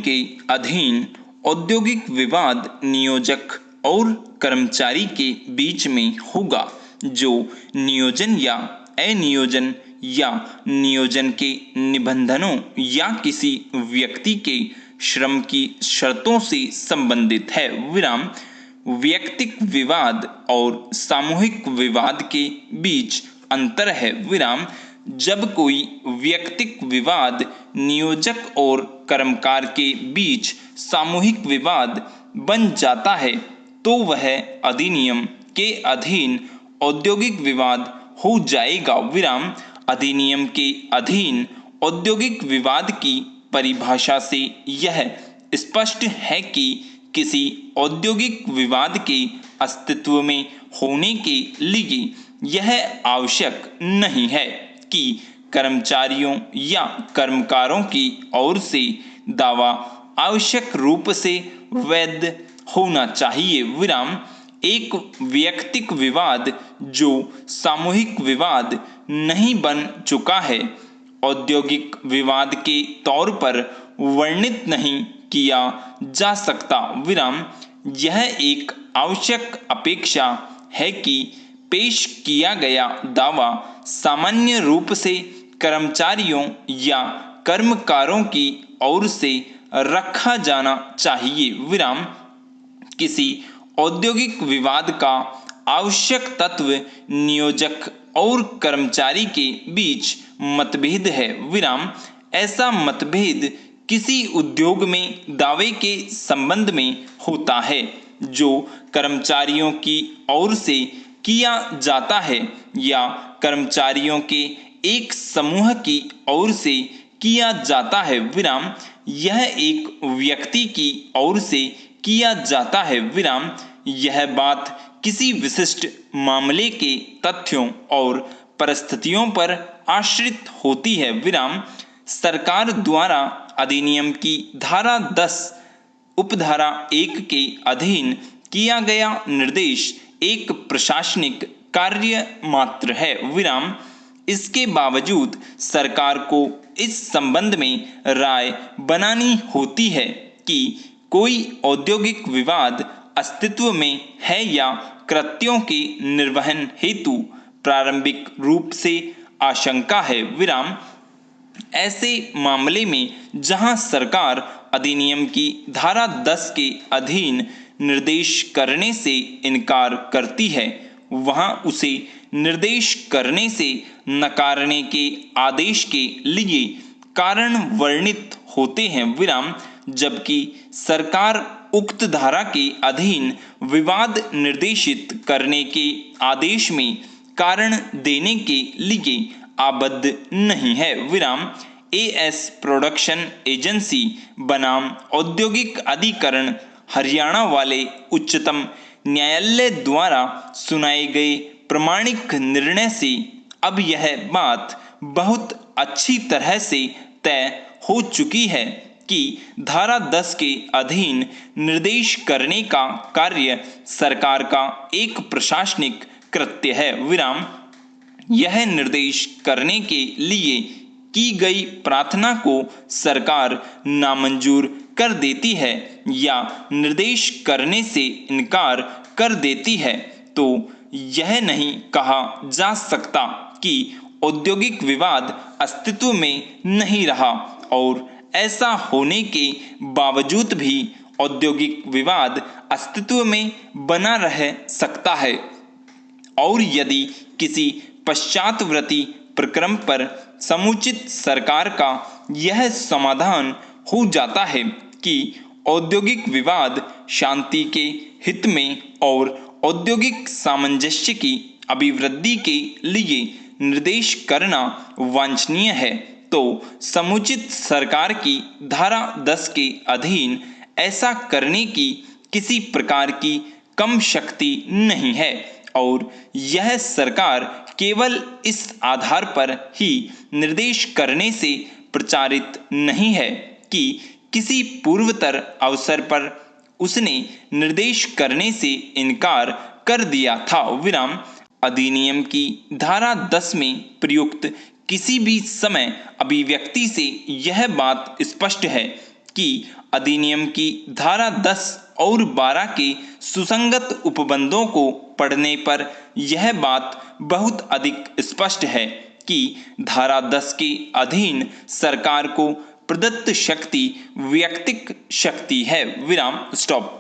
के अधीन औद्योगिक विवाद नियोजक और कर्मचारी के बीच में होगा, जो नियोजन या अनियोजन या नियोजन के निबंधनों या किसी व्यक्ति के श्रम की शर्तों से संबंधित है। विराम। वैयक्तिक विवाद और सामूहिक विवाद के बीच अंतर है। विराम। जब कोई वैयक्तिक विवाद नियोजक और कर्मकार के बीच सामूहिक विवाद बन जाता है तो वह अधिनियम के अधीन औद्योगिक विवाद हो जाएगा। विराम। अधिनियम के अधीन औद्योगिक विवाद की परिभाषा से यह स्पष्ट है कि किसी औद्योगिक विवाद के अस्तित्व में होने के लिए यह आवश्यक नहीं है कि कर्मचारियों या कर्मकारों की ओर से दावा आवश्यक रूप से वैध होना चाहिए। विराम। एक वैयक्तिक विवाद जो सामूहिक विवाद नहीं बन चुका है, औद्योगिक विवाद के तौर पर वर्णित नहीं किया जा सकता। विराम। यह एक आवश्यक अपेक्षा है कि पेश किया गया दावा सामान्य रूप से कर्मचारियों या कर्मकारों की ओर से रखा जाना चाहिए। विराम। किसी औद्योगिक विवाद का आवश्यक तत्व नियोजक और कर्मचारी के बीच मतभेद है। विराम। ऐसा मतभेद किसी उद्योग में दावे के संबंध में होता है जो कर्मचारियों की ओर से किया जाता है या कर्मचारियों के एक समूह की ओर से किया जाता है। विराम। यह एक व्यक्ति की ओर से किया जाता है। विराम। यह बात किसी विशिष्ट मामले के तथ्यों और परिस्थितियों पर आश्रित होती है। विराम। सरकार द्वारा अधिनियम की धारा 10 उपधारा 1 के अधीन किया गया निर्देश एक प्रशासनिक कार्य मात्र है। विराम। इसके बावजूद सरकार को इस संबंध में राय बनानी होती है कि कोई औद्योगिक विवाद अस्तित्व में है या कृत्यों के निर्वहन हेतु प्रारंभिक रूप से आशंका है। विराम। ऐसे मामले में जहां सरकार अधिनियम की धारा 10 के अधीन निर्देश करने से इनकार करती है, वहां उसे निर्देश करने से नकारने के आदेश के लिए कारण वर्णित होते हैं। विराम। जबकि सरकार उक्त धारा के अधीन विवाद निर्देशित करने के आदेश में कारण देने के लिए आबद्ध नहीं है। विराम। एएस प्रोडक्शन एजेंसी बनाम औद्योगिक अधिकरण हरियाणा वाले उच्चतम न्यायालय द्वारा सुनाए गए प्रमाणिक निर्णय से अब यह बात बहुत अच्छी तरह से तय हो चुकी है कि धारा 10 के अधीन निर्देश करने का कार्य सरकार का एक प्रशासनिक कृत्य है। विराम। यह निर्देश करने के लिए की गई प्रार्थना को सरकार नामंजूर कर देती है या निर्देश करने से इनकार कर देती है तो यह नहीं कहा जा सकता कि औद्योगिक विवाद अस्तित्व में नहीं रहा और ऐसा होने के बावजूद भी औद्योगिक विवाद अस्तित्व में बना रह सकता है। और यदि किसी पश्चातवर्ती प्रक्रम पर समुचित सरकार का यह समाधान हो जाता है कि औद्योगिक विवाद शांति के हित में और औद्योगिक सामंजस्य की अभिवृद्धि के लिए निर्देश करना वांछनीय है, तो समुचित सरकार की धारा 10 के अधीन ऐसा करने की किसी प्रकार की कम शक्ति नहीं है और यह सरकार केवल इस आधार पर ही निर्देश करने से प्रचारित नहीं है कि किसी पूर्वतर अवसर पर उसने निर्देश करने से इनकार कर दिया था। विराम। अधिनियम की धारा 10 में प्रयुक्त किसी भी समय अभिव्यक्ति से यह बात स्पष्ट है कि अधिनियम की धारा 10 और 12 के सुसंगत उपबंधों को पढ़ने पर यह बात बहुत अधिक स्पष्ट है कि धारा 10 के अधीन सरकार को प्रदत्त शक्ति व्यक्तिक शक्ति है। विराम, स्टॉप।